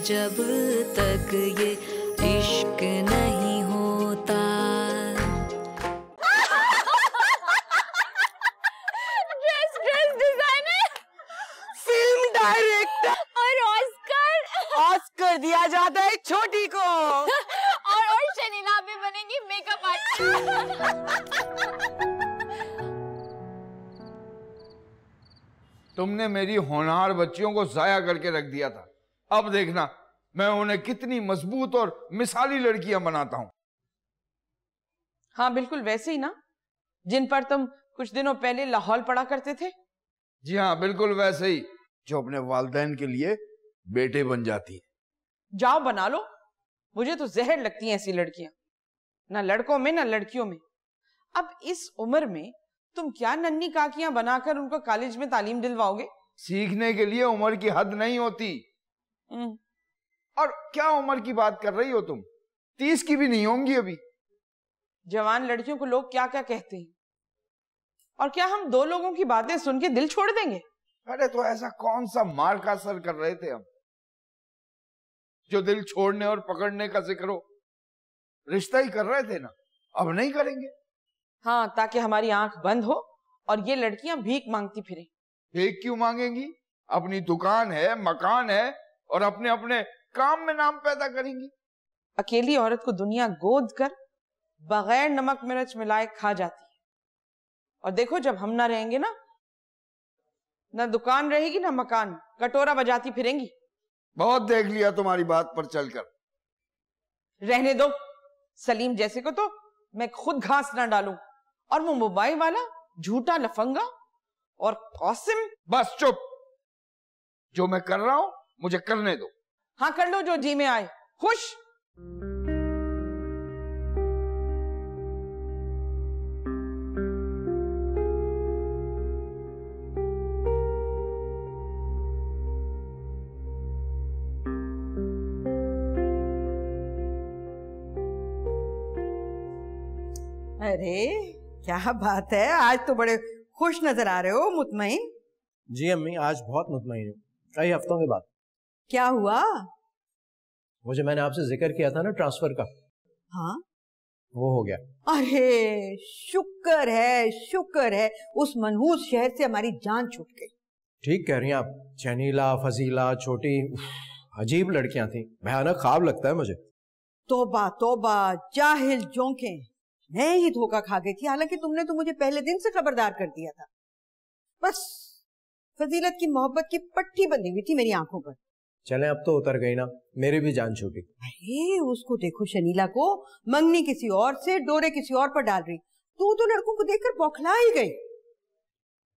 जब तक ये इश्क नहीं होता। ड्रेस डिजाइनर, फिल्म डायरेक्टर और ऑस्कर दिया जाता है छोटी को। और शनीला भी बनेगी मेकअप आर्टिस्ट। तुमने मेरी होनहार बच्चियों को जाया करके रख दिया था। अब देखना मैं उन्हें कितनी मजबूत और मिसाली लड़कियां बनाता हूं। हाँ बिल्कुल वैसे ही ना, जिन पर तुम कुछ दिनों पहले लाहौल पढ़ा करते थे। जी हाँ, बिल्कुल वैसे ही, जो अपने वालिदैन के लिए बेटे बन जाती है। जाओ बना लो, मुझे तो जहर लगती हैं ऐसी लड़कियां, ना लड़कों में ना लड़कियों में। अब इस उम्र में तुम क्या नन्ही काकियां बनाकर उनको कॉलेज में तालीम दिलवाओगे? सीखने के लिए उम्र की हद नहीं होती। और क्या उम्र की बात कर रही हो तुम? 30 की भी नहीं होंगी अभी। जवान लड़कियों को लोग क्या क्या कहते हैं, और क्या हम दो लोगों की बातें सुन के दिल छोड़ देंगे? अरे तो ऐसा कौन सा मार का असर कर रहे थे हम जो दिल छोड़ने और पकड़ने का जिक्र हो? रिश्ता ही कर रहे थे ना, अब नहीं करेंगे। हाँ, ताकि हमारी आंख बंद हो और ये लड़कियां भीख मांगती फिरें। भीख क्यों मांगेंगी? अपनी दुकान है, मकान है, और अपने अपने काम में नाम पैदा करेंगी। अकेली औरत को दुनिया गोद कर बगैर नमक मिर्च मिलाए खा जाती है। और देखो जब हम ना रहेंगे ना दुकान रहेगी ना मकान, कटोरा बजाती फिरेंगी। बहुत देख लिया तुम्हारी बात पर चलकर। रहने दो, सलीम जैसे को तो मैं खुद घास ना डालूं, और वो मोबाइल वाला झूठा लफंगा और कासिम। बस चुप, जो मैं कर रहा हूं मुझे करने दो। हाँ कर लो जो जी में आए। खुश? अरे क्या बात है, आज तो बड़े खुश नजर आ रहे हो, मुतमईन। जी अम्मी, आज बहुत मुतमईन हूँ। कई हफ्तों के बाद। क्या हुआ? वो जो मैंने आपसे जिक्र किया था ना ट्रांसफर का, हाँ वो हो गया। अरे शुक्र है, उस मनहूस शहर से हमारी जान छूट गई। ठीक कह रही हैं आप। जनीला, फजीला, छोटी, अजीब लड़कियां थी। भयानक ख्वाब लगता है मुझे। तौबा तौबा, जाहिल जोंके, मैं ही धोखा खा गई थी। हालांकि तुमने तो मुझे पहले दिन से खबरदार कर दिया था। बस फजीलत की मोहब्बत की पट्टी बंधी हुई थी मेरी आंखों पर। चलें, अब तो उतर गई ना, मेरी भी जान छूटी। अरे उसको देखो, शनीला को मंगनी किसी और से, डोरे किसी और पर डाल रही। तू तो लड़कों को देखकर बौखला ही गई।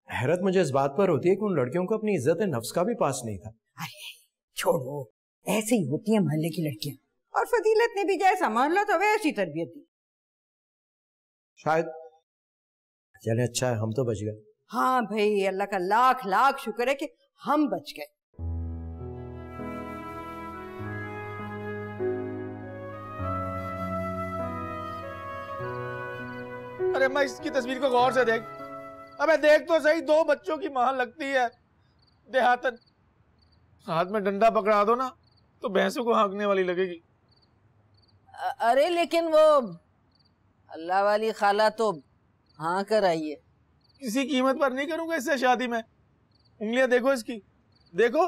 हैरत मुझे इस बात पर होती है कि उन लड़कियों को अपनी इज्जत नफ्स का भी पास नहीं था। अरे छोड़ो, ऐसे ही होती है मोहल्ले की लड़कियां। और फजीलत ने भी जैसा मोहल्ला था वैसी तरबियत दी शायद। चले, अच्छा है हम तो बच गए। हाँ भाई, अल्लाह का लाख लाख शुक्र है कि हम बच गए। अरे मैं इसकी तस्वीर को गौर से देख। अबे देख तो सही, 2 बच्चों की मां लगती है देहातन। हाथ में डंडा पकड़ा दो ना तो भैंसों को हाँकने वाली लगेगी। अरे लेकिन वो अल्लाह वाली खाला तो हाँ कर आई है। किसी कीमत पर नहीं करूंगा इससे शादी में। उंगलियां देखो इसकी, देखो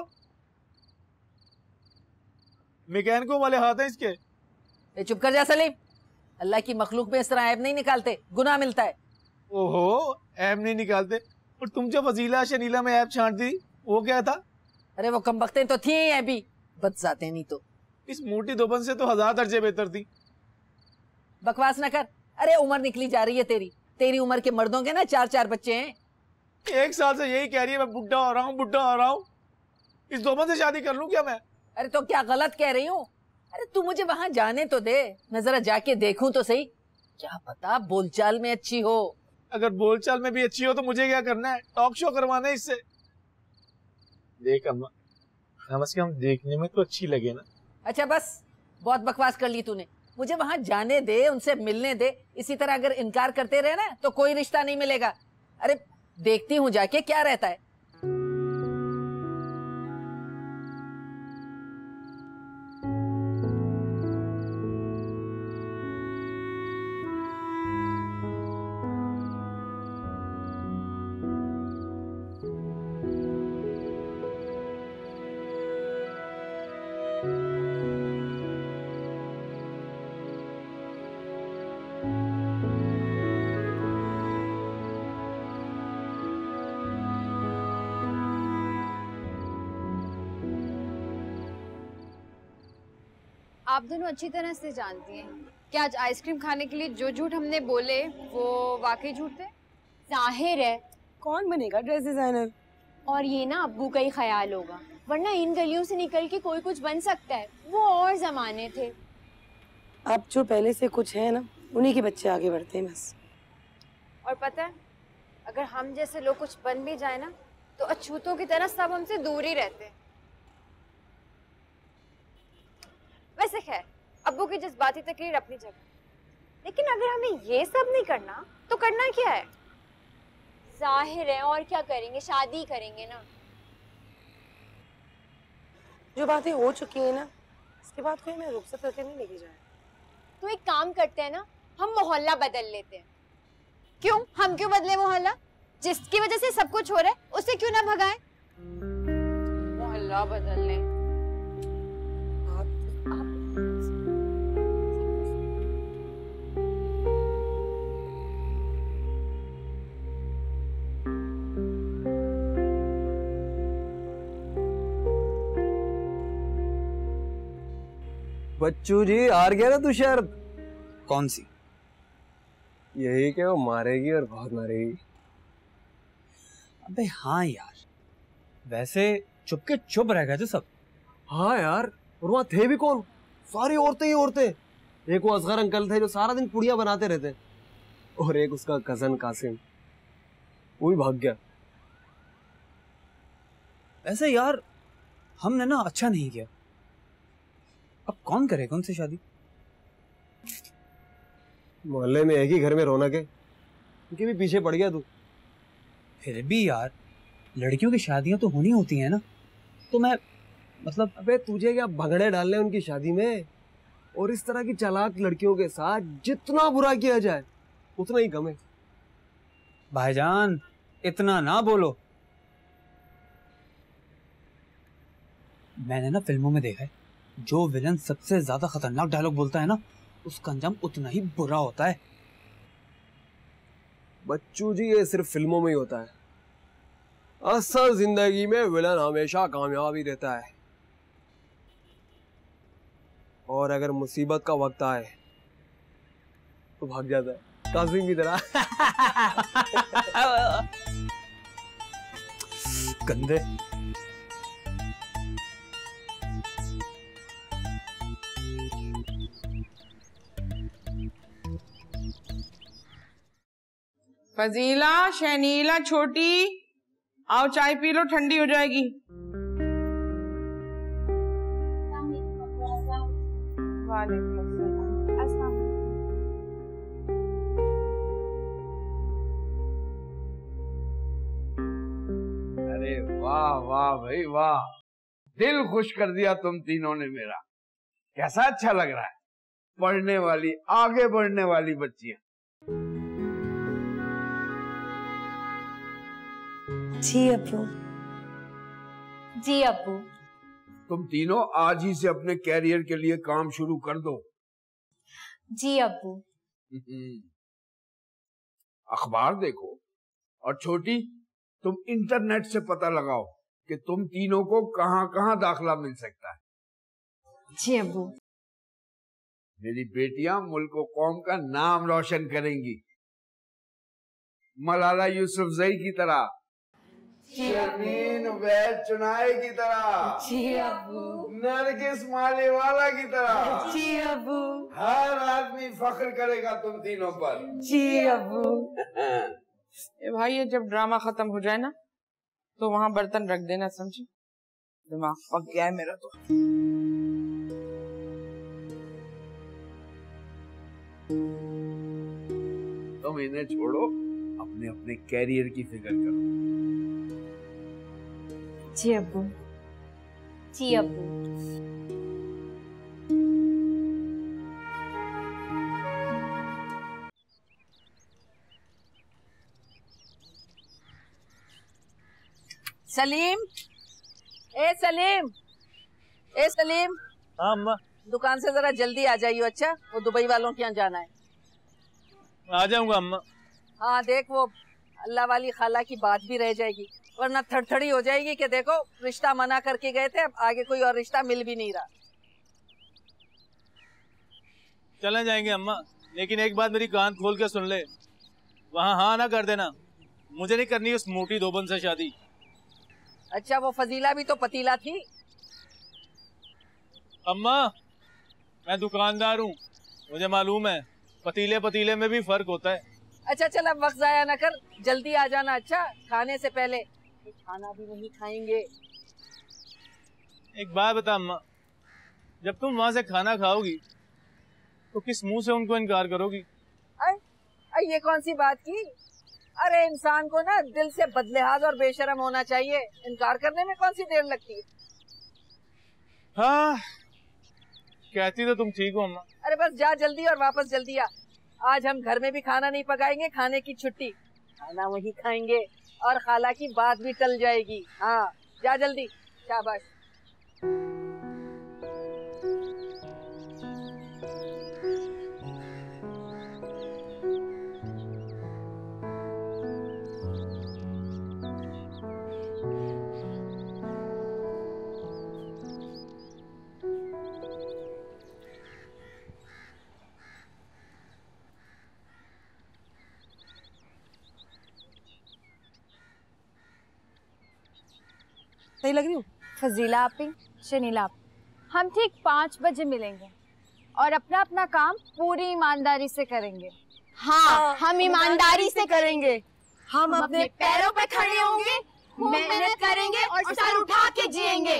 मैकेनिकों वाले हाथ हैं इसके। ए चुप कर जा सलीम, अल्लाह की मखलूक में इस तरह ऐब नहीं निकालते, गुनाह मिलता है। ओहो, ऐब नहीं निकालते। और तुम जो फजीला शनीला में ऐब छांटती वो क्या था? अरे वो कमबख्तें तो थी ऐबी, बदजाते नहीं तो। इस मोटी दोपन से तो 1000 दर्जे बेहतर थी। बकवास ना कर। अरे उम्र निकली जा रही है तेरी, तेरी उम्र के मर्दों के ना 4-4 बच्चे हैं। 1 साल से यही कह रही है मैं बुढ़ा हो रहा हूँ, बुढ़ा हो रहा हूँ। इस दोपन से शादी कर लूं क्या मैं? अरे तो क्या गलत कह रही हूँ? अरे तू मुझे वहां जाने तो दे, मैं जरा जाके देखूं तो सही, क्या पता बोलचाल में अच्छी हो। अगर बोलचाल में भी अच्छी हो तो मुझे क्या करना है? टॉक शो करवाना है इससे। देख अम्मा, कम से कम देखने में तो अच्छी लगे ना। अच्छा बस, बहुत बकवास कर ली तूने। मुझे वहां जाने दे, उनसे मिलने दे। इसी तरह अगर इनकार करते रहे ना तो कोई रिश्ता नहीं मिलेगा। अरे देखती हूँ जाके क्या रहता है। आप दोनों अच्छी तरह से जानती हैं कि आज आइसक्रीम खाने के लिए जो झूठ हमने बोले वो वाकई झूठ थे। जाहिर है कौन बनेगा ड्रेस डिजाइनर? और ये ना अब्बू का ही ख्याल होगा, वरना इन गलियों से निकल के कोई कुछ बन सकता है। वो और जमाने थे। अब जो पहले से कुछ है ना, उन्हीं के बच्चे आगे बढ़ते हैं बस। और पता है, अगर हम जैसे लोग कुछ बन भी जाए ना, तो अछूतों की तरह सब हमसे दूर ही रहते हैं। वैसे खैर, अब्बू की जज्बाती तकरीर अपनी जगह, लेकिन अगर हमें ये सब नहीं करना तो करना क्या है? जाहिर है, और क्या करेंगे, शादी करेंगे ना। जो बातें हो चुकी है ना, इसके बाद कोई मैं रुखसत करके नहीं लेके जाए। तो एक काम करते हैं ना, हम मोहल्ला बदल लेते हैं। क्यों? हम क्यों बदले मोहल्ला? जिसकी वजह से सब कुछ हो रहा है उसे क्यों ना भगाएं? मोहल्ला बदल लें। बच्चू जी हार गया ना तू शर्त। कौन सी? यही कि वो मारेगी और बहुत मारेगी। अबे हाँ यार, वैसे चुप के चुप रह गए थे सब। हाँ यार, और वहाँ थे भी कौन? सारी औरतें ही औरतें। एक वो असगर अंकल थे जो सारा दिन पुड़िया बनाते रहते, और एक उसका कजन कासिम, वो भी भाग गया। ऐसे यार हमने ना अच्छा नहीं किया। अब कौन करेगा उनसे शादी? मोहल्ले में एक ही घर में रौनक है, उनके भी पीछे पड़ गया तू। फिर भी यार, लड़कियों की शादियां तो होनी होती हैं ना, तो मैं मतलब। अबे तुझे क्या भगड़े डालने उनकी शादी में? और इस तरह की चालाक लड़कियों के साथ जितना बुरा किया जाए उतना ही कम है। भाईजान इतना ना बोलो। मैंने ना फिल्मों में देखा है, जो विलन सबसे ज्यादा खतरनाक डायलॉग बोलता है ना, उसका अंजाम उतना ही बुरा होता है। बच्चू जी ये सिर्फ फिल्मों में ही होता है, असल जिंदगी में विलन हमेशा कामयाब ही रहता है। और अगर मुसीबत का वक्त आए तो भाग जाता है, कासिम की तरह। गंदे। फजीला, शनीला, छोटी, आओ चाय पी लो, ठंडी हो जाएगी। अरे वाह वाह भाई वाह, दिल खुश कर दिया तुम तीनों ने मेरा। कैसा अच्छा लग रहा है, पढ़ने वाली, आगे बढ़ने वाली बच्चियां। जी अब्बू। जी अब्बू। तुम तीनों आज ही से अपने कैरियर के लिए काम शुरू कर दो। जी अब्बू। अखबार देखो, और छोटी तुम इंटरनेट से पता लगाओ कि तुम तीनों को कहां कहां दाखिला मिल सकता है। जी अब्बू। मेरी बेटियां मुल्क और कौम का नाम रोशन करेंगी, मलाला यूसुफजई की तरह, शर्मीन वैद चुनाए की तरह, जी अब्बू। नरगिस मालेवाला की तरह। जी अब्बू। हर आदमी फख्र करेगा तुम तीनों पर। जी अब्बू। ए भाई, ये जब ड्रामा खत्म हो जाए ना, तो वहां बर्तन रख देना, समझे? दिमाग पक गया है मेरा तो। तुम इन्हें छोड़ो, अपने अपने कैरियर की फिक्र करो। जी अब्बू। जी अब्बू। सलीम, ए सलीम, ए सलीम। हाँ अम्मा। दुकान से जरा जल्दी आ जाइयो। अच्छा, वो दुबई वालों के यहाँ जाना है। आ जाऊंगा अम्मा। हाँ देख, वो अल्लाह वाली खाला की बात भी रह जाएगी, वरना थड़थड़ी हो जाएगी कि देखो रिश्ता मना करके गए थे, अब आगे कोई और रिश्ता मिल भी नहीं रहा। चले जाएंगे अम्मा, लेकिन एक बात मेरी कान खोल के सुन ले, वहाँ हाँ ना कर देना, मुझे नहीं करनी उस मोटी धोबन से शादी। अच्छा वो फजीला भी तो पतीला थी। अम्मा मैं दुकानदार हूँ, मुझे मालूम है पतीले पतीले में भी फर्क होता है। अच्छा चल अब वक्त जाया न कर, जल्दी आ जाना। अच्छा खाने से पहले खाना भी नहीं खाएंगे। एक बात बता अम्मा, जब तुम वहाँ से खाना खाओगी तो किस मुंह से उनको इनकार करोगी? ये कौन सी बात की? अरे इंसान को ना दिल से बदलिहाज और बेशरम होना चाहिए, इनकार करने में कौन सी देर लगती है। हाँ कहती तो तुम ठीक हो अम्मा। अरे बस जा जल्दी और वापस जल्दी आ। आज हम घर में भी खाना नहीं पकाएंगे, खाने की छुट्टी, खाना वही खाएंगे और खाला की बात भी टल जाएगी। हाँ जा जल्दी, शाबाश। सही लग रही हूँ? फजीला आपी, शनीला आप, हम ठीक 5 बजे मिलेंगे और अपना अपना काम पूरी ईमानदारी से करेंगे। हाँ हम ईमानदारी से करेंगे। हम अपने पैरों पे खड़े होंगे, मेहनत करेंगे और सर उठा के जिएंगे।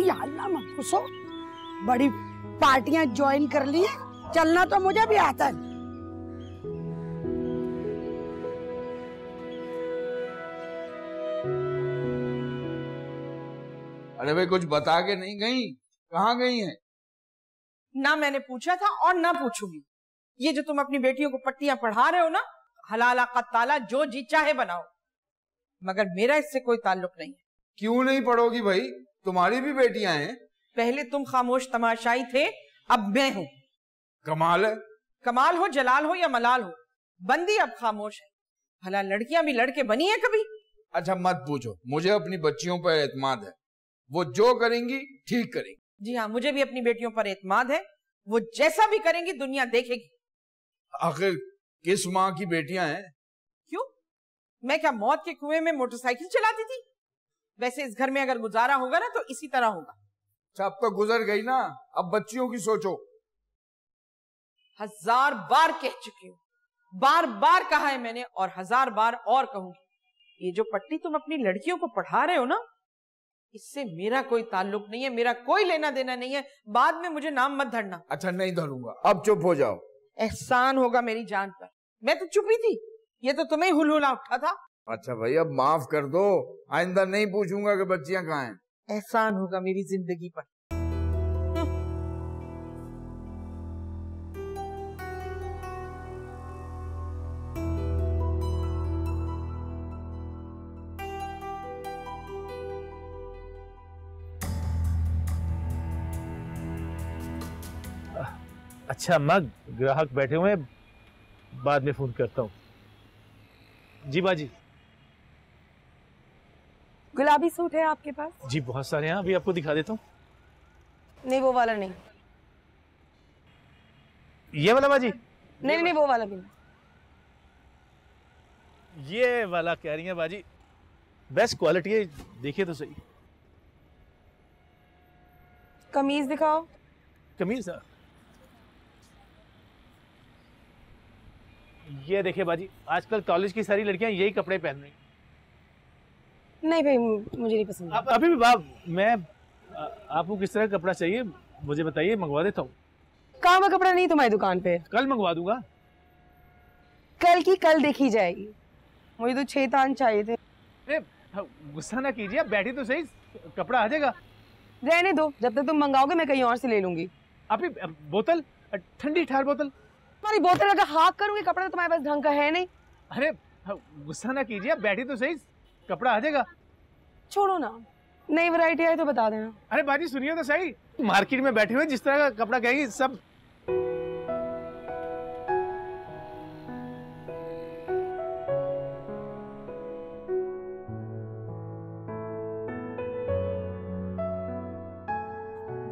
या अल्लाह मत खुशो, बड़ी पार्टियां ज्वाइन कर ली, चलना तो मुझे भी आता है। अरे भाई कुछ बता के नहीं गई, कहाँ गई हैं? ना मैंने पूछा था और ना पूछूंगी। ये जो तुम अपनी बेटियों को पट्टियां पढ़ा रहे हो ना, हलाला कत्ताला जो जी चाहे बनाओ, मगर मेरा इससे कोई ताल्लुक नहीं है। क्यों नहीं पढ़ोगी भाई, तुम्हारी भी बेटियां हैं। पहले तुम खामोश तमाशाई थे, अब मैं हूँ। कमाल है। कमाल हो, जलाल हो या मलाल हो, बंदी अब खामोश है। भला लड़कियां भी लड़के बनी है कभी? अच्छा मत पूछो, मुझे अपनी बच्चियों पर एतमाद है, वो जो करेंगी ठीक करेंगी। जी हाँ, मुझे भी अपनी बेटियों पर एतमाद है, वो जैसा भी करेंगी दुनिया देखेगी। आखिर किस माँ की बेटियां हैं? क्यों, मैं क्या मौत के कुएं में मोटरसाइकिल चलाती थी? वैसे इस घर में अगर गुजारा होगा ना तो इसी तरह होगा। अच्छा अब तो गुजर गई ना, अब बच्चियों की सोचो। 1000 बार कह चुकी हूँ, बार बार कहा है मैंने और 1000 बार और कहूंगी। ये जो पट्टी तुम अपनी लड़कियों को पढ़ा रहे हो ना, इससे मेरा कोई ताल्लुक नहीं है, मेरा कोई लेना देना नहीं है। बाद में मुझे नाम मत धरना। अच्छा नहीं धरूंगा, अब चुप हो जाओ। एहसान होगा मेरी जान पर। मैं तो चुप ही थी, ये तो तुम्हें हुलहुला उठा था। अच्छा भाई अब माफ कर दो, आइंदा नहीं पूछूंगा कि बच्चियां कहाँ हैं। एहसान होगा मेरी जिंदगी पर। अच्छा अम्मा, ग्राहक बैठे हुए हैं, बाद में फोन करता हूँ। जी बाजी। गुलाबी सूट है आपके पास? जी बहुत सारे हैं, अभी आपको दिखा देता हूँ। नहीं वो वाला नहीं। ये वाला बाजी? नहीं नहीं वो वाला भी नहीं। ये वाला कह रही है बाजी, बेस्ट क्वालिटी है, देखिए तो सही। कमीज दिखाओ। कमीज? ये देखिए बाजी, आजकल कॉलेज की सारी लड़कियां यही कपड़े पहन रही। नहीं भाई मुझे नहीं पसंद। आप अभी मैं आपको किस तरह का कपड़ा चाहिए मुझे बताइए, मंगवा देता हूँ। काम का कपड़ा नहीं तुम्हारी दुकान पे? कल मंगवा दूंगा। कल की कल देखी जाएगी, मुझे तो 6 तान चाहिए थे। गुस्सा ना कीजिए, बैठी तो सही, कपड़ा आ जाएगा। रहने दो, जब तक तुम मंगाओगे मैं कहीं और से ले लूंगी। अभी बोतल, ठंडी ठार बोतल। तुम्हारी बोतल अगर हाथ करूंगी, कपड़ा तो तुम्हारे पास ढंग का है नहीं। अरे गुस्सा ना कीजिए, बैठी तो सही, कपड़ा आ जाएगा। छोड़ो ना, नई वैरायटी आई तो बता देना। अरे बाजी सुनिए तो सही, मार्केट में बैठे हुए जिस तरह का कपड़ा कहेंगे सब।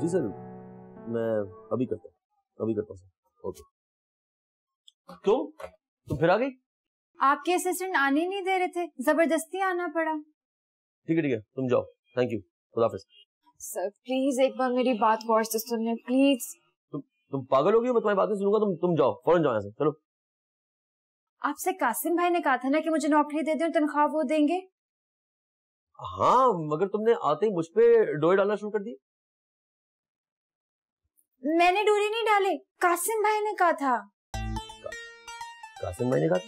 जी सर, मैं अभी करता हूँ सर। ओके। क्यों, तुम फिर आ गई? आपके असिस्टेंट आने नहीं दे रहे थे, जबरदस्ती आना पड़ा। ठीक है तुम जाओ। थैंक यू, खुदा हाफिज। सर प्लीज एक बार मेरी बात गौर से सुनिए प्लीज। तुम पागल हो गई हो? मैं तुम्हारी बात नहीं सुनूंगा। तुम जाओ, फौरन जाओ यहाँ से, चलो। आपसे कासिम भाई ने कहा था ना कि मुझे नौकरी दे दें, तनख्वाह वो देंगे। हाँ, मगर तुमने आते ही मुझ पे डोरे डालना शुरू कर दी। मैंने डोरे नहीं डाले, कासिम भाई ने कहा था। कासिम भाई ने कहा?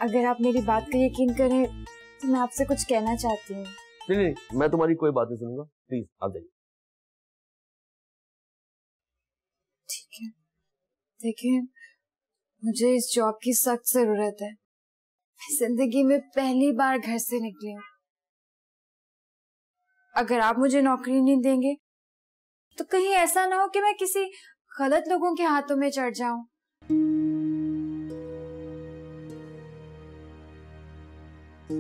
अगर आप मेरी बात का यकीन करें तो मैं आपसे कुछ कहना चाहती हूँ। नहीं, मैं तुम्हारी कोई बात नहीं सुनूंगा, प्लीज आप जाइए। ठीक है, देखिए मुझे इस जॉब की सख्त जरूरत है। मैं जिंदगी में पहली बार घर से निकली हूँ। अगर आप मुझे नौकरी नहीं देंगे तो कहीं ऐसा ना हो कि मैं किसी गलत लोगों के हाथों में चढ़ जाऊं।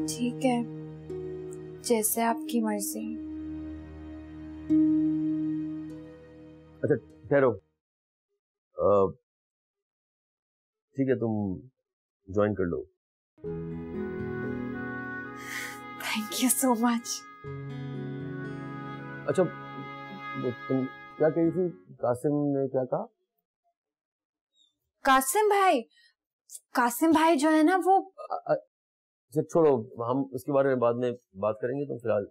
ठीक है, जैसे आपकी मर्जी। अच्छा ठहरो, ठीक है तुम ज्वाइन कर लो। Thank you so much. अच्छा तुम क्या कही थी? कासिम ने क्या कहा? कासिम भाई जो है ना वो। अच्छा छोड़ो, हम उसके बारे में बाद में बात करेंगे। तुम फिलहाल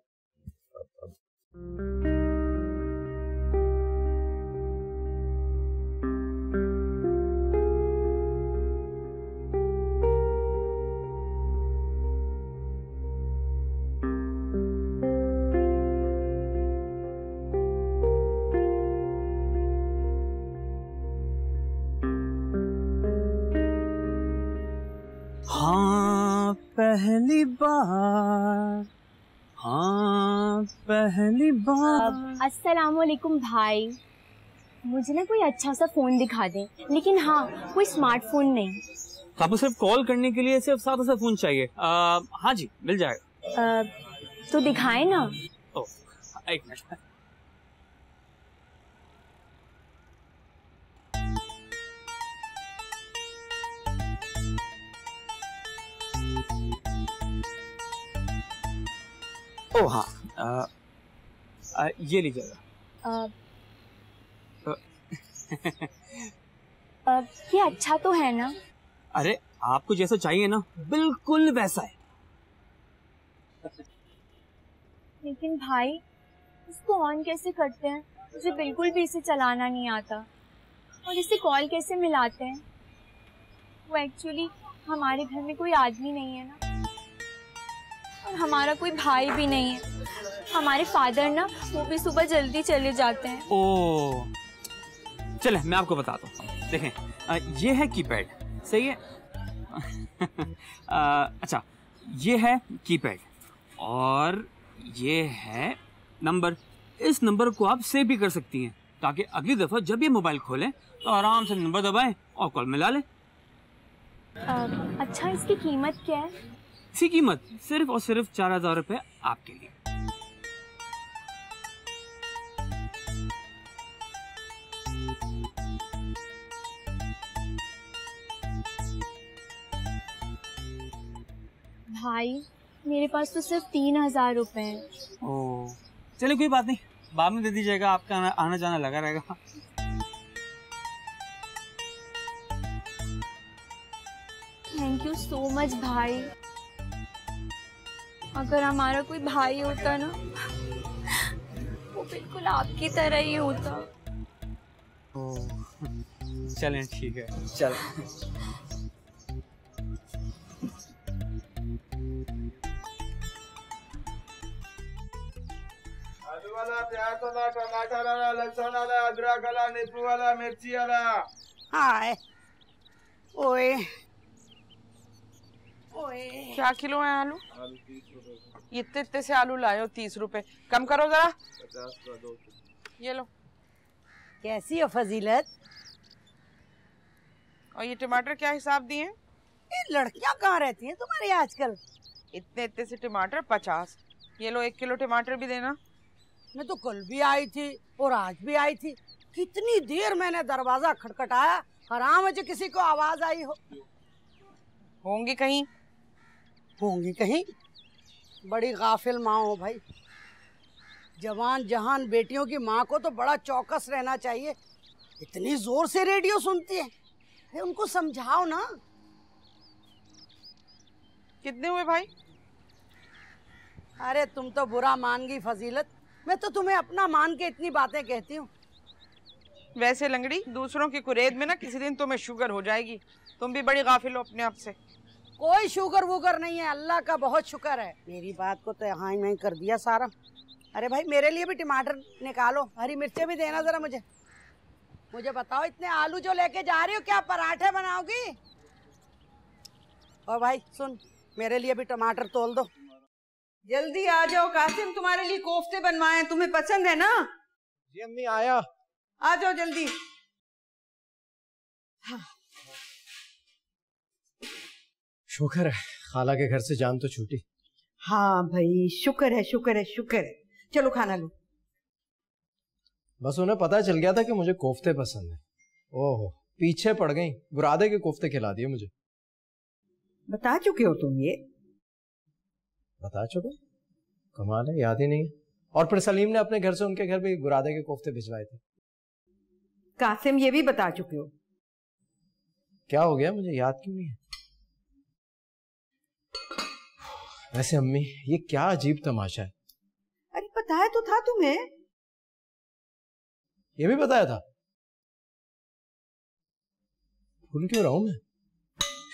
पहली बार। अस्सलाम वालेकुम भाई, मुझे ना कोई अच्छा सा फोन दिखा दे, लेकिन हाँ कोई स्मार्टफोन नहीं। आपको सिर्फ कॉल करने के लिए सिर्फ सादा सा फोन चाहिए? हाँ जी मिल जाएगा। तो दिखाए ना। ओ, एक मिनट। ओ हाँ, ये लीजिएगा। ये अच्छा तो है ना? अरे आपको जैसा चाहिए ना बिल्कुल वैसा है। लेकिन भाई इसको ऑन कैसे करते हैं? मुझे बिल्कुल भी इसे चलाना नहीं आता। और इसे कॉल कैसे मिलाते हैं? वो एक्चुअली हमारे घर में कोई आदमी नहीं है ना, और हमारा कोई भाई भी नहीं है। हमारे फादर ना वो भी सुबह जल्दी चले जाते हैं। ओ चले मैं आपको बताता हूँ। देखें, ये है कीपैड, सही है। अच्छा ये है कीपैड और ये है नंबर। इस नंबर को आप सेव भी कर सकती हैं ताकि अगली दफा जब ये मोबाइल खोलें तो आराम से नंबर दबाएं और कॉल मिला लें। अच्छा इसकी कीमत क्या है? इसकी कीमत सिर्फ और सिर्फ 4000 रुपए आपके लिए। भाई मेरे पास तो सिर्फ 3000 रुपए हैं। ओ चलिए कोई बात नहीं, बाद में दे दीजिएगा, आपका आना जाना लगा रहेगा। थैंक यू सो मच भाई। अगर हमारा कोई भाई होता ना वो बिल्कुल आपकी तरह ही होता। चलें ठीक है, चल। आलू वाला, प्याज वाला, टमाटर वाला, लहसुन वाला, अदरक वाला, नींबू वाला, मिर्ची वाला। हाय ओए क्या किलो है आलू? इतने इतने से आलू लाए हो 30 रुपए, कम करो जरा। 50 का 2। ये लो। कैसी हो फजीलत? और ये टमाटर क्या हिसाब दिए? ये लड़कियां कहाँ रहती हैं तुम्हारे आजकल? इतने इतने से टमाटर 50। ये लो 1 किलो टमाटर भी देना। मैं तो कल भी आई थी और आज भी आई थी। कितनी देर मैंने दरवाजा खटखटाया, हराम है जो किसी को आवाज आई हो। होंगी कहीं, होंगी कहीं। बड़ी गाफिल माँ हो भाई। जवान जहान बेटियों की माँ को तो बड़ा चौकस रहना चाहिए। इतनी जोर से रेडियो सुनती है, उनको समझाओ ना। कितने हुए भाई? अरे तुम तो बुरा मान गई फजीलत, मैं तो तुम्हें अपना मान के इतनी बातें कहती हूँ। वैसे लंगड़ी, दूसरों की कुरेद में ना किसी दिन तुम्हें शुगर हो जाएगी। तुम भी बड़ी गाफिल हो अपने आप से। कोई शुगर वुगर नहीं है, अल्लाह का बहुत शुक्र है। मेरी बात को तो यहाँ ही मैं कर दिया सारा। अरे भाई मेरे लिए भी टमाटर निकालो, हरी मिर्चें भी देना जरा मुझे। मुझे बताओ, इतने आलू जो लेके जा रही हो, क्या पराठे बनाओगी? और भाई सुन, मेरे लिए भी टमाटर तोल दो। जल्दी आ जाओ कासिम, तुम्हारे लिए कोफ्ते बनवाए हैं, तुम्हें पसंद है ना? जी अम्मी आया। आ जाओ जल्दी। हाँ। शुक्र है खाला के घर से जान तो छूटी। हाँ भाई शुक्र है, शुक्र है, शुक्र है। चलो खाना लो। बस उन्हें पता चल गया था कि मुझे कोफ्ते पसंद है। ओहो, पीछे पड़ गई, बुरादे के कोफ्ते खिला दिए मुझे। बता चुके हो तुम ये? बता चुके? कमाल है, याद ही नहीं। और फिर सलीम ने अपने घर से उनके घर भी बुरादे के कोफ्ते भिजवाए थे। कासिम ये भी बता चुके हो। क्या हो गया, मुझे याद क्यों नहीं है? वैसे अम्मी ये क्या अजीब तमाशा है? अरे बताया तो था तुम्हें। ये भी बताया था? भूल क्यों रहा हूं मैं?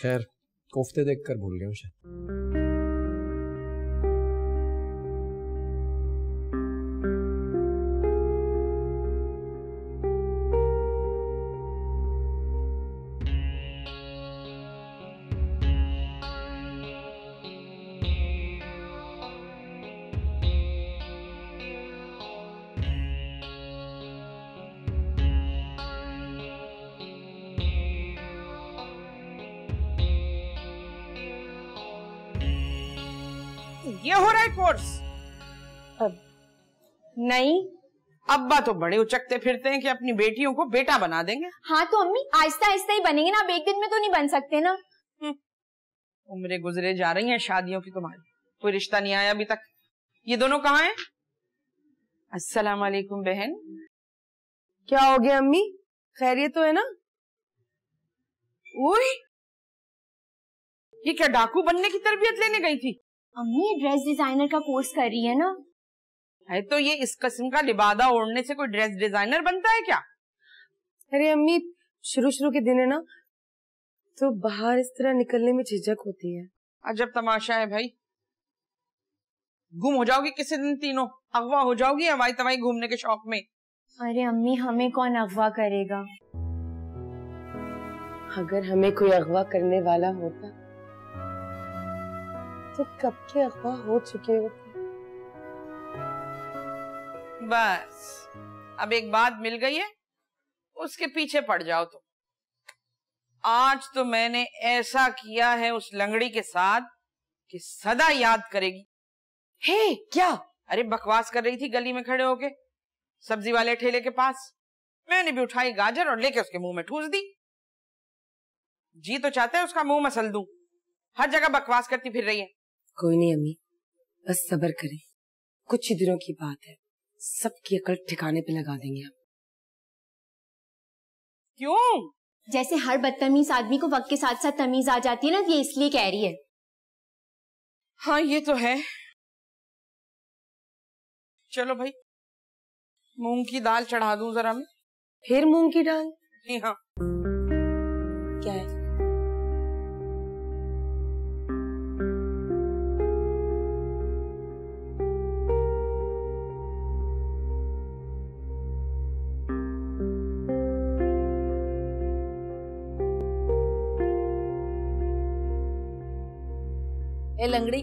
खैर कोफ्ते देखकर भूल गया हूं शायद। ये हो रहा है कोर्स? नहीं। अब्बा तो बड़े उचकते फिरते हैं कि अपनी बेटियों को बेटा बना देंगे। हाँ तो अम्मी आहिस्ता आहिस्ता ही बनेंगे ना, अब एक दिन में तो नहीं बन सकते ना। उम्रें गुजरे जा रही हैं शादियों की तुम्हारी, कोई रिश्ता नहीं आया अभी तक। ये दोनों कहाँ हैं? अस्सलाम वालेकुम बहन। क्या हो गया अम्मी, खैरियत तो है ना? ओए, ये क्या डाकू बनने की तरबियत लेने गई थी? अम्मी ये ड्रेस डिजाइनर का कोर्स कर रही है ना। है तो ये इस किस्म का लिबादा ओढ़ने से कोई ड्रेस डिजाइनर बनता है क्या? अरे अम्मी शुरू शुरू के दिन है ना, तो बाहर इस तरह निकलने में झिझक होती है। अजब तमाशा है भाई। गुम हो जाओगी किसी दिन तीनों, अगवा हो जाओगी हवाई तवाई घूमने के शौक में। अरे अम्मी हमें कौन अगवा करेगा? अगर हमें कोई अगवा करने वाला होता तो कब के अगवा हो चुके होते। बस अब एक बात मिल गई है, उसके पीछे पड़ जाओ। तो आज तो मैंने ऐसा किया है उस लंगड़ी के साथ कि सदा याद करेगी। हे क्या? अरे बकवास कर रही थी गली में खड़े होके सब्जी वाले ठेले के पास। मैंने भी उठाई गाजर और लेके उसके मुंह में ठूस दी। जी तो चाहता है उसका मुंह मसल दूं। हर जगह बकवास करती फिर रही है। कोई नहीं अम्मी, बस सब्र करें, कुछ ही दिनों की बात है, सबकी अकल ठिकाने पे लगा देंगे हम। क्यों? जैसे हर बदतमीज आदमी को वक्त के साथ साथ तमीज आ जाती है ना, ये इसलिए कह रही है। हाँ ये तो है। चलो भाई मूंग की दाल चढ़ा दूं जरा मैं। फिर मूंग की दाल? जी हाँ। क्या है? ए लंगड़ी,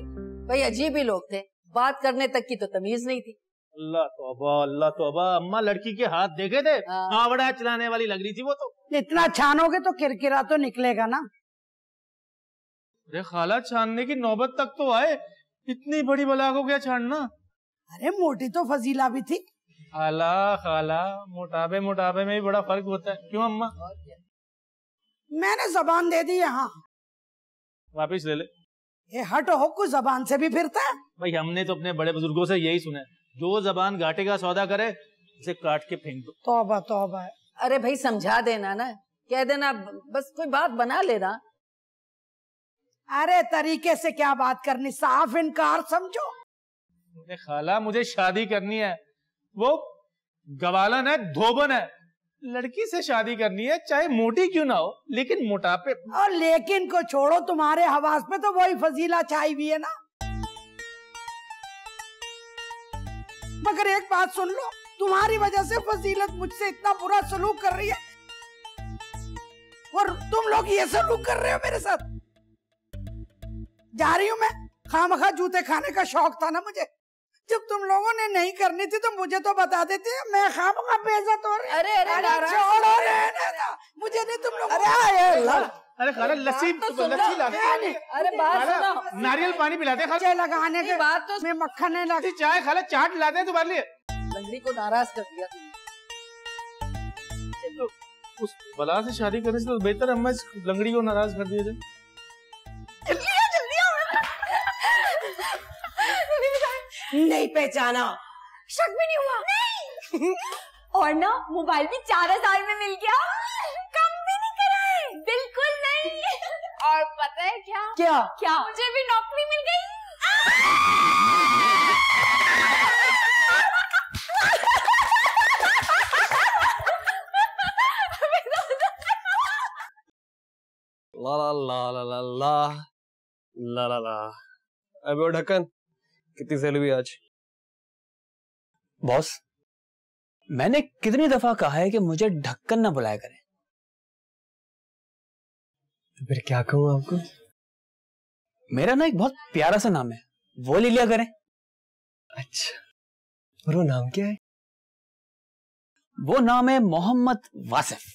भाई अजीब ही लोग थे, बात करने तक की तो तमीज नहीं थी। अल्लाह तौबा, अल्लाह तौबा। अम्मा लड़की के हाथ देखे थे? आवड़ा चलाने वाली लग रही थी वो तो। इतना छानोगे तो किरकिरा तो निकलेगा ना। अरे खाला छानने की नौबत तक तो आए, इतनी बड़ी बला को क्या छानना? अरे मोटी तो फजीला भी थी। खाला खाला, मोटापे मोटापे में भी बड़ा फर्क होता है, क्यों अम्मा? मैंने जबान दे दी है। हाँ वापिस ले ले। ये हट हो, कुछ जबान से भी फिरता है। भाई हमने तो अपने बड़े बुजुर्गों से यही सुना है, जो जबान घाटे का सौदा करे उसे काट के फेंक दो। तौबा तौबा। अरे भाई समझा देना ना, कह देना, बस कोई बात बना लेना। अरे तरीके से क्या बात करनी, साफ इनकार समझो। खाला मुझे शादी करनी है, वो गवालन है, धोबन है, लड़की से शादी करनी है, चाहे मोटी क्यों ना हो, लेकिन मोटापे। और लेकिन को छोड़ो, तुम्हारे हवास में तो वही फजीला छाई हुई है ना। मगर एक बात सुन लो, तुम्हारी वजह से फजीलत मुझसे इतना बुरा सलूक कर रही है और तुम लोग ये सलूक कर रहे हो मेरे साथ। जा रही हूँ मैं, खामखा जूते खाने का शौक था ना मुझे। जब तुम लोगों ने नहीं करनी थी तो मुझे तो बता देते, मैं खामखा बेइज्जत हो रही। अरे छोड़ो रहने दो, मुझे नहीं तुम लोग। अरे खाला लस्सी लस्सी ला दे। अरे बात सुनो, नारियल पानी पिलाते हैं। चाय लगाने के बाद तो मैं मक्खन नहीं लगा। चाय खाला चाट लाते हैं तुम्हारे लिए। लंगड़ी को नाराज कर दिया तुमने। उस बला से शादी करने से तो बेहतर अम्मा इस लंगड़ी को नाराज कर दिया जाए। नहीं पहचाना, शक भी नहीं हुआ। नहीं। और ना मोबाइल भी 4000 में मिल गया, कम भी नहीं कराए, बिल्कुल नहीं। और पता है क्या? क्या? क्या? मुझे भी नौकरी मिल गई। ला ला ला ला ला ला ला ला ला। अबे वो ढक्कन, कितनी सैलरी हुई आज? बॉस, मैंने कितनी दफा कहा है कि मुझे ढक्कन ना बुलाया करें। तो फिर क्या कहूँ आपको? मेरा ना एक बहुत प्यारा सा नाम है, वो ले लिया करें। अच्छा, और वो नाम क्या है? वो नाम है मोहम्मद वासिफ।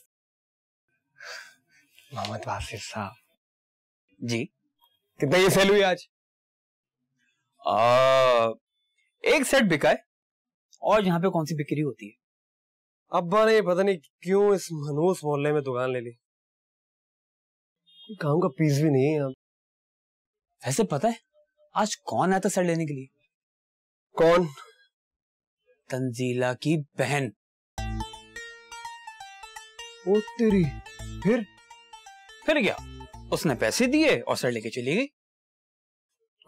मोहम्मद वासिफ साहब जी। कितना ये सेल हुई आज? एक सेट बिका है, और यहाँ पे कौन सी बिक्री होती है? अब्बा ने पता नहीं क्यों इस मनहूस मोहल्ले में दुकान ले ली। काम का पीस भी नहीं है यहाँ। वैसे पता है आज कौन आया था सेट लेने के लिए? कौन? तंजीला की बहन। ओ तेरी। फिर क्या, उसने पैसे दिए और सेट लेके चली गई।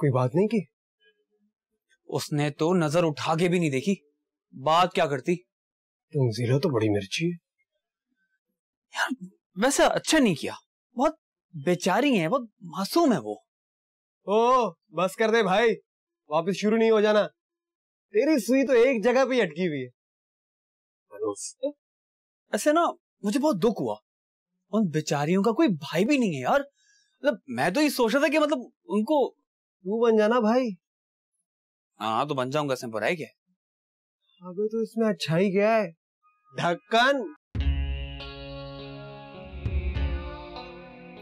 कोई बात नहीं की? उसने तो नजर उठा के भी नहीं देखी, बात क्या करती। तंजीला तो बड़ी मिर्ची है यार। वैसे अच्छा नहीं किया, बहुत बेचारी है, बहुत मासूम है वो। ओ बस कर दे भाई, वापस शुरू नहीं हो जाना। तेरी सुई तो एक जगह पे अटकी हुई है। ऐसे ना मुझे बहुत दुख हुआ, उन बेचारियों का कोई भाई भी नहीं है यार। मतलब मैं तो ये सोच रहा था कि मतलब उनको। तू बन जाना भाई। हाँ तो बन जाऊंगा, इसमें बुराई क्या है? अबे तो इसमें अच्छाई क्या है? ढक्कन।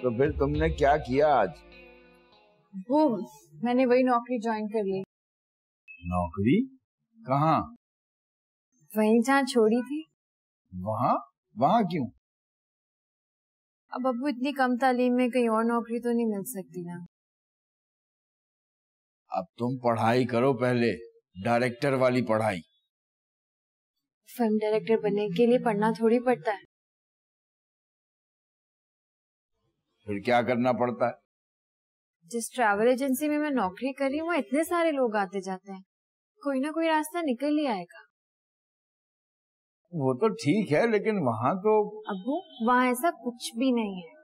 तो फिर तुमने क्या किया आज? वो मैंने वही नौकरी ज्वाइन कर ली। नौकरी? कहाँ? वहीं जहाँ छोड़ी थी। वहाँ? वहाँ क्यों? अब अब्बू इतनी कम तालीम में कहीं और नौकरी तो नहीं मिल सकती ना। अब तुम पढ़ाई करो पहले, डायरेक्टर वाली पढ़ाई। फिल्म डायरेक्टर बनने के लिए पढ़ना थोड़ी पड़ता है। फिर क्या करना पड़ता है? जिस ट्रैवल एजेंसी में मैं नौकरी कर रही हूँ, इतने सारे लोग आते जाते हैं, कोई ना कोई रास्ता निकल ही आएगा। वो तो ठीक है, लेकिन वहाँ तो। अब्बू वहाँ ऐसा कुछ भी नहीं है।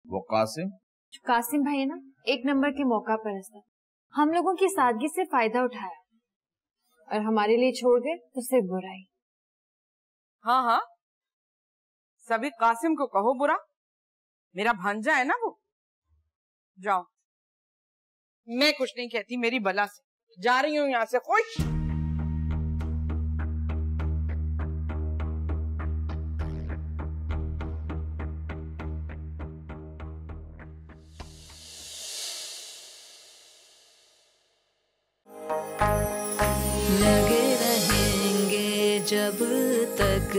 वो कासिम भाई है ना, एक नंबर के मौका परस्त है। हम लोगों की सादगी से फायदा उठाया और हमारे लिए छोड़ गए तो सिर्फ बुराई। हाँ हाँ, सभी कासिम को कहो बुरा, मेरा भांजा है ना वो। जाओ, मैं कुछ नहीं कहती, मेरी बला से जा रही हूँ यहाँ से खुश। लग जब तक